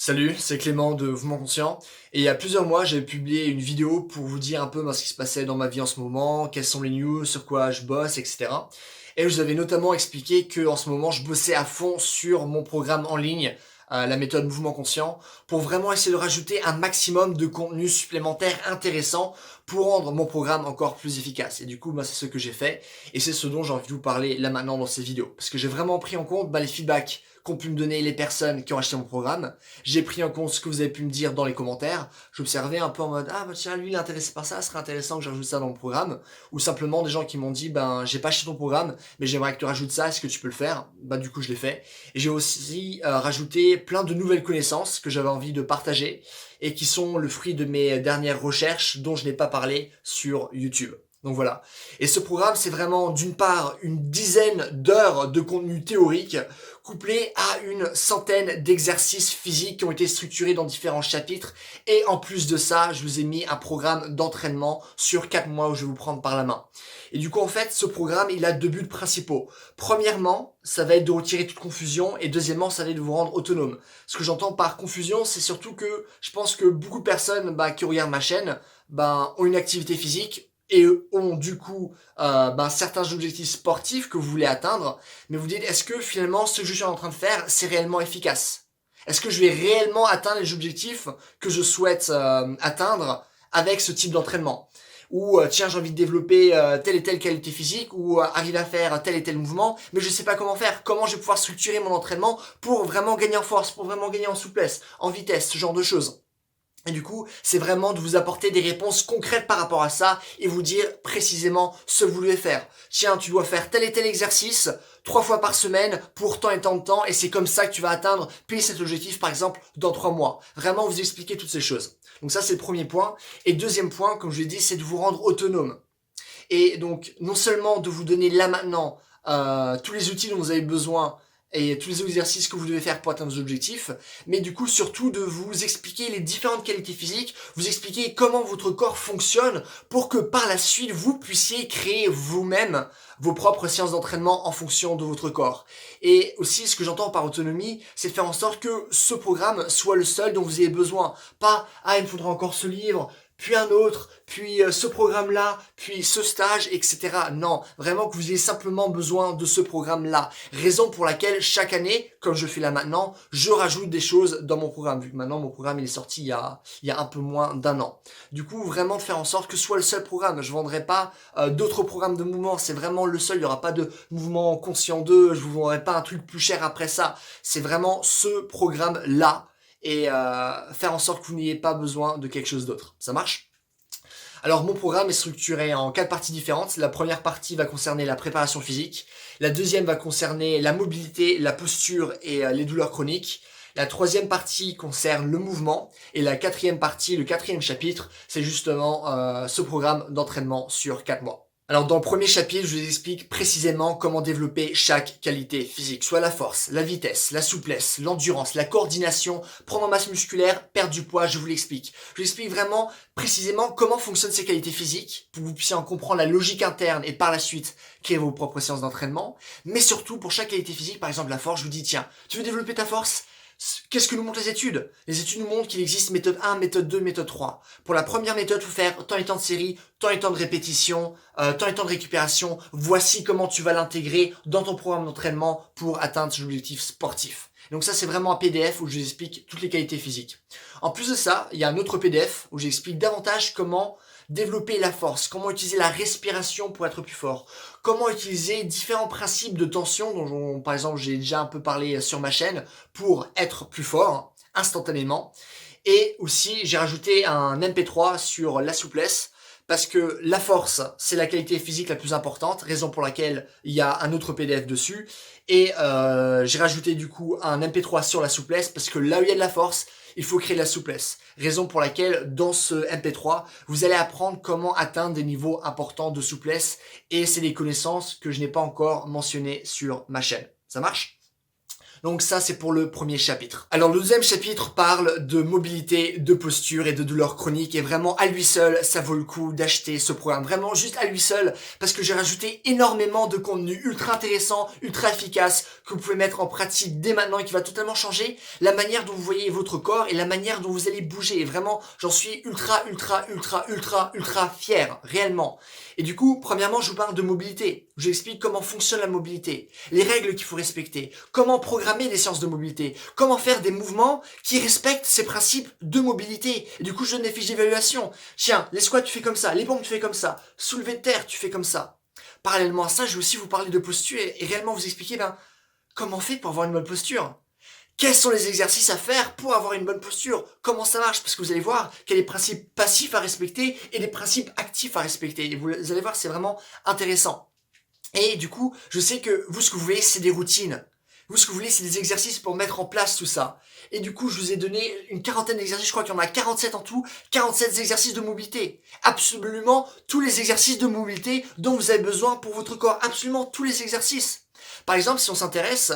Salut, c'est Clément de Mouvement Conscient. Et il y a plusieurs mois, j'ai publié une vidéo pour vous dire un peu ce qui se passait dans ma vie en ce moment, quelles sont les news, sur quoi je bosse, etc. Et je vous avais notamment expliqué que en ce moment, je bossais à fond sur mon programme en ligne, la méthode Mouvement Conscient, pour vraiment essayer de rajouter un maximum de contenu supplémentaire intéressant pour rendre mon programme encore plus efficace. Et du coup, c'est ce que j'ai fait. Et c'est ce dont j'ai envie de vous parler là maintenant dans ces vidéos. Parce que j'ai vraiment pris en compte les feedbacks qu'ont pu me donner les personnes qui ont acheté mon programme. J'ai pris en compte ce que vous avez pu me dire dans les commentaires. J'observais un peu en mode, ah bah tiens, lui il est intéressé par ça, ce serait intéressant que je rajoute ça dans mon programme. Ou simplement des gens qui m'ont dit, j'ai pas acheté ton programme, mais j'aimerais que tu rajoutes ça, est-ce que tu peux le faire? Du coup je l'ai fait. Et j'ai aussi rajouté plein de nouvelles connaissances que j'avais envie de partager et qui sont le fruit de mes dernières recherches dont je n'ai pas parlé sur YouTube. Donc voilà. Et ce programme, c'est vraiment d'une part une dizaine d'heures de contenu théorique couplé à une centaine d'exercices physiques qui ont été structurés dans différents chapitres. Et en plus de ça, je vous ai mis un programme d'entraînement sur 4 mois où je vais vous prendre par la main. Et du coup, en fait, ce programme, il a deux buts principaux. Premièrement, ça va être de retirer toute confusion et deuxièmement, ça va être de vous rendre autonome. Ce que j'entends par confusion, c'est surtout que je pense que beaucoup de personnes qui regardent ma chaîne ont une activité physique et ont du coup certains objectifs sportifs que vous voulez atteindre, mais vous dites est-ce que finalement ce que je suis en train de faire c'est réellement efficace? Est-ce que je vais réellement atteindre les objectifs que je souhaite atteindre avec ce type d'entraînement? Ou tiens j'ai envie de développer telle et telle qualité physique ou arriver à faire tel et tel mouvement, mais je sais pas comment faire. Comment je vais pouvoir structurer mon entraînement pour vraiment gagner en force, pour vraiment gagner en souplesse, en vitesse, ce genre de choses. Et du coup, c'est vraiment de vous apporter des réponses concrètes par rapport à ça et vous dire précisément ce que vous devez faire. Tiens, tu dois faire tel et tel exercice 3 fois par semaine pour tant et tant de temps et c'est comme ça que tu vas atteindre puis cet objectif par exemple dans 3 mois. Vraiment vous expliquer toutes ces choses. Donc ça c'est le premier point. Et deuxième point, comme je l'ai dit, c'est de vous rendre autonome. Et donc non seulement de vous donner là maintenant tous les outils dont vous avez besoin et tous les exercices que vous devez faire pour atteindre vos objectifs, mais du coup surtout de vous expliquer les différentes qualités physiques, vous expliquer comment votre corps fonctionne pour que par la suite vous puissiez créer vous-même vos propres séances d'entraînement en fonction de votre corps. Et aussi ce que j'entends par autonomie, c'est de faire en sorte que ce programme soit le seul dont vous ayez besoin. Pas il me faudra encore ce livre, puis un autre, puis ce programme-là, puis ce stage, etc. Non, vraiment que vous ayez simplement besoin de ce programme-là. Raison pour laquelle chaque année, comme je fais là maintenant, je rajoute des choses dans mon programme, vu que maintenant mon programme il est sorti il y a un peu moins d'un an. Du coup, vraiment de faire en sorte que ce soit le seul programme. Je ne vendrai pas d'autres programmes de mouvement, c'est vraiment le seul. Il n'y aura pas de mouvement conscient 2, je vous vendrai pas un truc plus cher après ça. C'est vraiment ce programme-là et faire en sorte que vous n'ayez pas besoin de quelque chose d'autre. Ça marche? Alors mon programme est structuré en 4 parties différentes. La première partie va concerner la préparation physique. La deuxième va concerner la mobilité, la posture et les douleurs chroniques. La troisième partie concerne le mouvement. Et la quatrième partie, le quatrième chapitre, c'est justement ce programme d'entraînement sur 4 mois. Alors dans le premier chapitre, je vous explique précisément comment développer chaque qualité physique, soit la force, la vitesse, la souplesse, l'endurance, la coordination, prendre en masse musculaire, perdre du poids, je vous l'explique. Je vous explique vraiment précisément comment fonctionnent ces qualités physiques, pour que vous puissiez en comprendre la logique interne et par la suite créer vos propres séances d'entraînement. Mais surtout, pour chaque qualité physique, par exemple la force, je vous dis tiens, tu veux développer ta force? Qu'est-ce que nous montrent les études? Les études nous montrent qu'il existe méthode 1, méthode 2, méthode 3. Pour la première méthode, il faut faire tant et tant de séries, tant et tant de répétitions, tant et tant de récupération. Voici comment tu vas l'intégrer dans ton programme d'entraînement pour atteindre tes objectifs sportifs. Donc ça, c'est vraiment un PDF où je vous explique toutes les qualités physiques. En plus de ça, il y a un autre PDF où j'explique davantage comment développer la force, comment utiliser la respiration pour être plus fort, comment utiliser différents principes de tension dont par exemple j'ai déjà un peu parlé sur ma chaîne pour être plus fort instantanément. Et aussi j'ai rajouté un MP3 sur la souplesse parce que la force, c'est la qualité physique la plus importante, raison pour laquelle il y a un autre PDF dessus. Et j'ai rajouté du coup un MP3 sur la souplesse parce que là où il y a de la force, il faut créer de la souplesse. Raison pour laquelle dans ce MP3, vous allez apprendre comment atteindre des niveaux importants de souplesse et c'est des connaissances que je n'ai pas encore mentionnées sur ma chaîne. Ça marche? Donc ça, c'est pour le premier chapitre. Alors le deuxième chapitre parle de mobilité, de posture et de douleur chronique. Et vraiment, à lui seul, ça vaut le coup d'acheter ce programme. Vraiment, juste à lui seul, parce que j'ai rajouté énormément de contenu ultra intéressant, ultra efficace, que vous pouvez mettre en pratique dès maintenant et qui va totalement changer la manière dont vous voyez votre corps et la manière dont vous allez bouger. Et vraiment, j'en suis ultra fier, réellement. Et du coup, premièrement, je vous parle de mobilité. Je vous explique comment fonctionne la mobilité, les règles qu'il faut respecter, comment programmer des séances de mobilité, comment faire des mouvements qui respectent ces principes de mobilité. Et du coup, je donne des fiches d'évaluation. Tiens, les squats, tu fais comme ça, les pompes, tu fais comme ça, soulevé de terre, tu fais comme ça. Parallèlement à ça, je vais aussi vous parler de posture et réellement vous expliquer comment on fait pour avoir une bonne posture. Quels sont les exercices à faire pour avoir une bonne posture? Comment ça marche? Parce que vous allez voir qu'il y a des principes passifs à respecter et des principes actifs à respecter. Et vous allez voir, c'est vraiment intéressant. Et du coup, je sais que vous, ce que vous voulez, c'est des routines. Vous, ce que vous voulez, c'est des exercices pour mettre en place tout ça. Et du coup, je vous ai donné une quarantaine d'exercices, je crois qu'il y en a 47 en tout, 47 exercices de mobilité. Absolument tous les exercices de mobilité dont vous avez besoin pour votre corps. Absolument tous les exercices. Par exemple, si on s'intéresse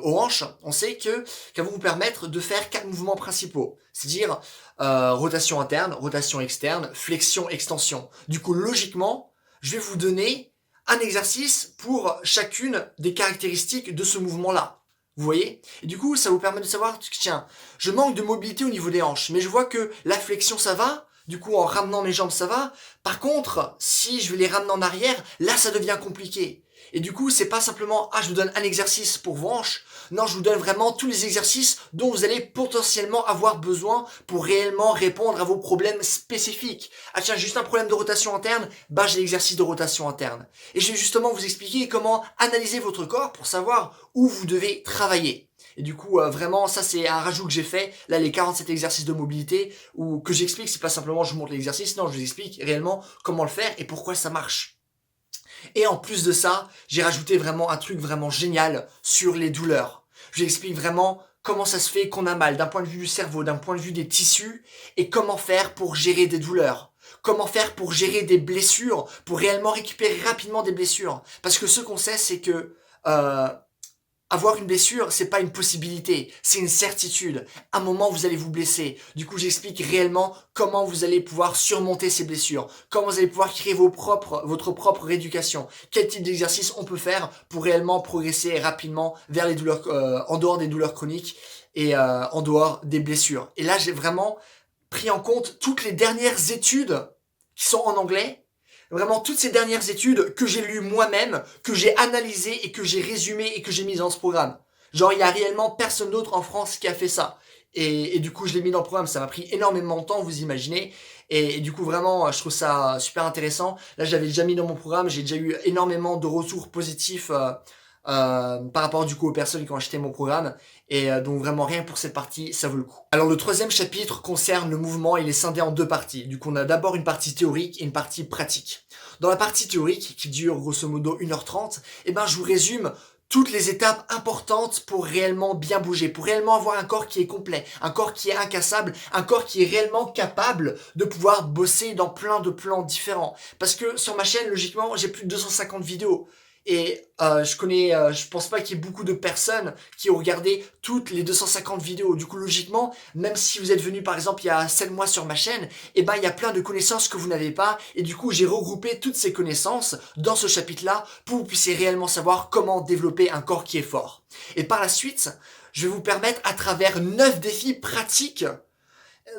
aux hanches, on sait qu'elles vont vous permettre de faire 4 mouvements principaux. C'est-à-dire rotation interne, rotation externe, flexion, extension. Du coup, logiquement, je vais vous donner un exercice pour chacune des caractéristiques de ce mouvement-là. Vous voyez? Et du coup, ça vous permet de savoir, tiens, je manque de mobilité au niveau des hanches, mais je vois que la flexion, ça va. Du coup, en ramenant mes jambes, ça va. Par contre, si je vais les ramener en arrière, là, ça devient compliqué. Et du coup, c'est pas simplement, je vous donne un exercice pour vos hanches. Non, je vous donne vraiment tous les exercices dont vous allez potentiellement avoir besoin pour réellement répondre à vos problèmes spécifiques. Ah tiens, juste un problème de rotation interne, j'ai l'exercice de rotation interne. Et je vais justement vous expliquer comment analyser votre corps pour savoir où vous devez travailler. Et du coup, vraiment, ça c'est un rajout que j'ai fait. Là, les 47 exercices de mobilité, ou que j'explique, c'est pas simplement je vous montre l'exercice, non, je vous explique réellement comment le faire et pourquoi ça marche. Et en plus de ça, j'ai rajouté vraiment un truc vraiment génial sur les douleurs. J'explique vraiment comment ça se fait qu'on a mal d'un point de vue du cerveau, d'un point de vue des tissus, et comment faire pour gérer des douleurs. Comment faire pour gérer des blessures, pour réellement récupérer rapidement des blessures. Parce que ce qu'on sait, c'est que avoir une blessure, c'est pas une possibilité, c'est une certitude. À un moment, vous allez vous blesser. Du coup, j'explique réellement comment vous allez pouvoir surmonter ces blessures, comment vous allez pouvoir créer votre propre rééducation, quel type d'exercice on peut faire pour réellement progresser rapidement vers les douleurs, en dehors des douleurs chroniques et en dehors des blessures. Et là, j'ai vraiment pris en compte toutes les dernières études qui sont en anglais. Vraiment toutes ces dernières études que j'ai lues moi-même, que j'ai analysées et que j'ai résumées et que j'ai mises dans ce programme. Genre, il y a réellement personne d'autre en France qui a fait ça. Et du coup, je l'ai mis dans le programme. Ça m'a pris énormément de temps, vous imaginez. Et du coup, vraiment, je trouve ça super intéressant. Là, j'avais déjà mis dans mon programme. J'ai déjà eu énormément de retours positifs par rapport du coup aux personnes qui ont acheté mon programme. Et donc vraiment rien que pour cette partie, ça vaut le coup. Alors le troisième chapitre concerne le mouvement, il est scindé en deux parties. Du coup on a d'abord une partie théorique et une partie pratique. Dans la partie théorique, qui dure grosso modo 1h30, je vous résume toutes les étapes importantes pour réellement bien bouger, pour réellement avoir un corps qui est complet, un corps qui est incassable, un corps qui est réellement capable de pouvoir bosser dans plein de plans différents. Parce que sur ma chaîne, logiquement, j'ai plus de 250 vidéos. Et je pense pas qu'il y ait beaucoup de personnes qui ont regardé toutes les 250 vidéos. Du coup, logiquement, même si vous êtes venu par exemple il y a 7 mois sur ma chaîne, il y a plein de connaissances que vous n'avez pas. Et du coup, j'ai regroupé toutes ces connaissances dans ce chapitre-là pour que vous puissiez réellement savoir comment développer un corps qui est fort. Et par la suite, je vais vous permettre à travers 9 défis pratiques,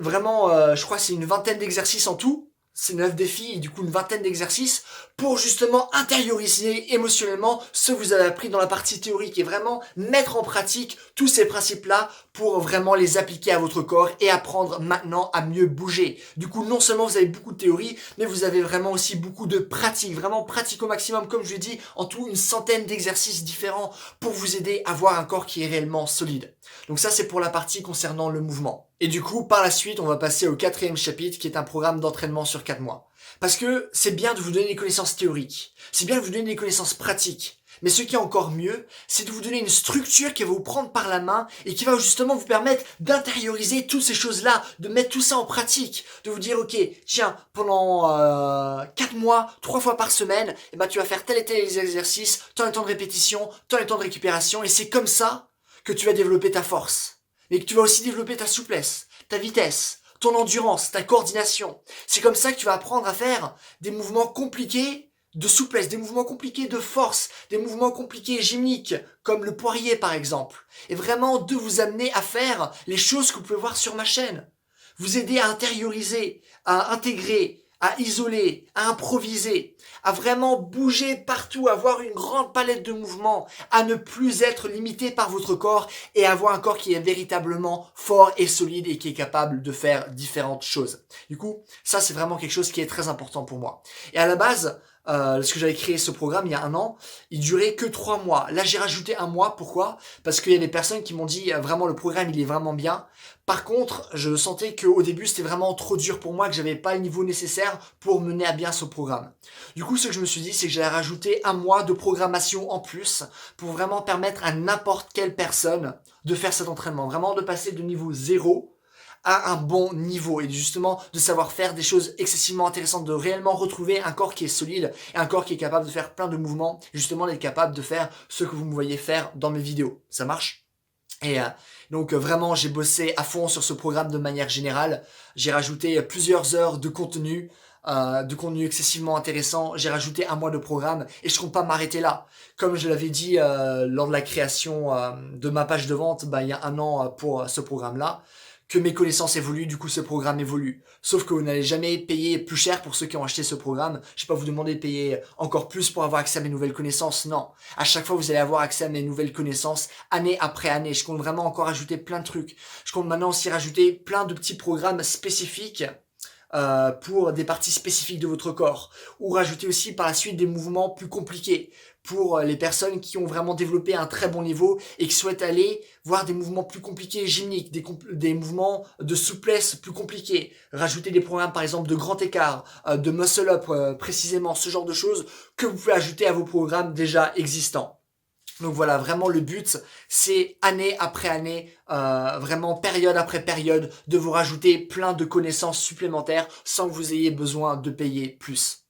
vraiment, je crois que c'est une vingtaine d'exercices en tout, c'est 9 défis et du coup une vingtaine d'exercices pour justement intérioriser émotionnellement ce que vous avez appris dans la partie théorique et vraiment mettre en pratique tous ces principes-là pour vraiment les appliquer à votre corps et apprendre maintenant à mieux bouger. Du coup, non seulement vous avez beaucoup de théorie, mais vous avez vraiment aussi beaucoup de pratique, vraiment pratique au maximum, comme je l'ai dit, en tout une centaine d'exercices différents pour vous aider à avoir un corps qui est réellement solide. Donc ça, c'est pour la partie concernant le mouvement. Et du coup, par la suite, on va passer au quatrième chapitre qui est un programme d'entraînement sur 4 mois. Parce que c'est bien de vous donner des connaissances théoriques, c'est bien de vous donner des connaissances pratiques, mais ce qui est encore mieux, c'est de vous donner une structure qui va vous prendre par la main et qui va justement vous permettre d'intérioriser toutes ces choses-là, de mettre tout ça en pratique, de vous dire ok, tiens, pendant 4 mois, 3 fois par semaine, tu vas faire tel et tel exercice, tant et tant de répétitions, tant et tant de récupération, et c'est comme ça que tu vas développer ta force, mais que tu vas aussi développer ta souplesse, ta vitesse, ton endurance, ta coordination. C'est comme ça que tu vas apprendre à faire des mouvements compliqués de souplesse, des mouvements compliqués de force, des mouvements compliqués gymniques, comme le poirier par exemple. Et vraiment de vous amener à faire les choses que vous pouvez voir sur ma chaîne. Vous aider à intérioriser, à intégrer, à isoler, à improviser, à vraiment bouger partout, avoir une grande palette de mouvements, à ne plus être limité par votre corps et avoir un corps qui est véritablement fort et solide et qui est capable de faire différentes choses. Du coup, ça c'est vraiment quelque chose qui est très important pour moi. Et à la base, lorsque j'avais créé ce programme il y a 1 an, il durait que 3 mois. Là, j'ai rajouté 1 mois. Pourquoi? Parce qu'il y a des personnes qui m'ont dit vraiment le programme il est vraiment bien. Par contre, je sentais qu'au début c'était vraiment trop dur pour moi, que j'avais pas le niveau nécessaire pour mener à bien ce programme. Du coup, ce que je me suis dit, c'est que j'allais rajouter 1 mois de programmation en plus pour vraiment permettre à n'importe quelle personne de faire cet entraînement. Vraiment de passer de niveau 0 à un bon niveau et justement de savoir faire des choses excessivement intéressantes, de réellement retrouver un corps qui est solide et un corps qui est capable de faire plein de mouvements, et justement d'être capable de faire ce que vous me voyez faire dans mes vidéos. Ça marche? Et donc vraiment j'ai bossé à fond sur ce programme de manière générale. J'ai rajouté plusieurs heures de contenu excessivement intéressant. J'ai rajouté 1 mois de programme et je compte pas m'arrêter là. Comme je l'avais dit lors de la création de ma page de vente il y a 1 an pour ce programme-là, que mes connaissances évoluent, du coup ce programme évolue. Sauf que vous n'allez jamais payer plus cher pour ceux qui ont acheté ce programme. Je vais pas vous demander de payer encore plus pour avoir accès à mes nouvelles connaissances, non. À chaque fois, vous allez avoir accès à mes nouvelles connaissances, année après année. Je compte vraiment encore ajouter plein de trucs. Je compte maintenant aussi rajouter plein de petits programmes spécifiques pour des parties spécifiques de votre corps, ou rajouter aussi par la suite des mouvements plus compliqués pour les personnes qui ont vraiment développé un très bon niveau et qui souhaitent aller voir des mouvements plus compliqués gymniques, des mouvements de souplesse plus compliqués, rajouter des programmes par exemple de grand écart, de muscle up précisément, ce genre de choses que vous pouvez ajouter à vos programmes déjà existants. Donc voilà, vraiment le but, c'est année après année, vraiment période après période, de vous rajouter plein de connaissances supplémentaires sans que vous ayez besoin de payer plus.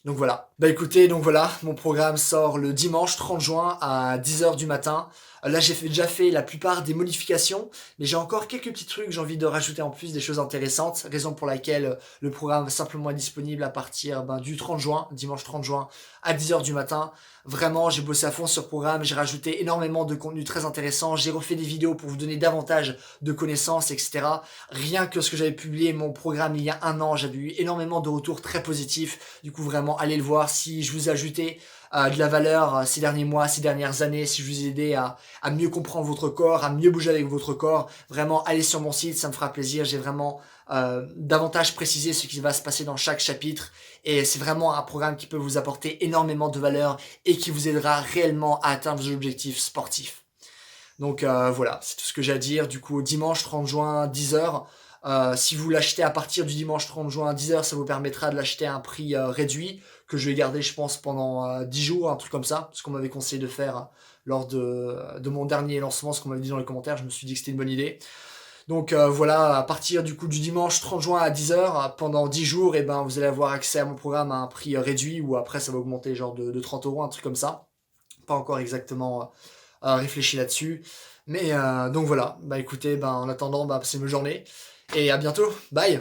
Donc voilà. Bah écoutez, donc voilà, mon programme sort le dimanche 30 juin à 10h du matin. Là, j'ai déjà fait la plupart des modifications, mais j'ai encore quelques petits trucs que j'ai envie de rajouter en plus, des choses intéressantes, raison pour laquelle le programme va simplement être disponible à partir du 30 juin, dimanche 30 juin, à 10h du matin. Vraiment, j'ai bossé à fond sur ce programme, j'ai rajouté énormément de contenu très intéressant, j'ai refait des vidéos pour vous donner davantage de connaissances, etc. Rien que ce que j'avais publié mon programme il y a 1 an, j'avais eu énormément de retours très positifs. Du coup, vraiment, allez le voir. Si je vous ai ajouté de la valeur ces derniers mois, ces dernières années, si je vous ai aidé à mieux comprendre votre corps, à mieux bouger avec votre corps, vraiment, allez sur mon site, ça me fera plaisir. J'ai vraiment davantage précisé ce qui va se passer dans chaque chapitre, et c'est vraiment un programme qui peut vous apporter énormément de valeur et qui vous aidera réellement à atteindre vos objectifs sportifs. Donc voilà, c'est tout ce que j'ai à dire. Du coup, dimanche 30 juin, 10h. Si vous l'achetez à partir du dimanche 30 juin à 10h, ça vous permettra de l'acheter à un prix réduit, que je vais garder, je pense, pendant 10 jours, un truc comme ça, ce qu'on m'avait conseillé de faire lors de mon dernier lancement, ce qu'on m'avait dit dans les commentaires. Je me suis dit que c'était une bonne idée. Donc voilà, à partir du coup du dimanche 30 juin à 10h, pendant 10 jours, et vous allez avoir accès à mon programme à un prix réduit, ou après ça va augmenter genre de 30 euros, un truc comme ça. Pas encore exactement réfléchi là-dessus. Mais donc voilà, écoutez, en attendant, passez une bonne journée, et à bientôt, bye.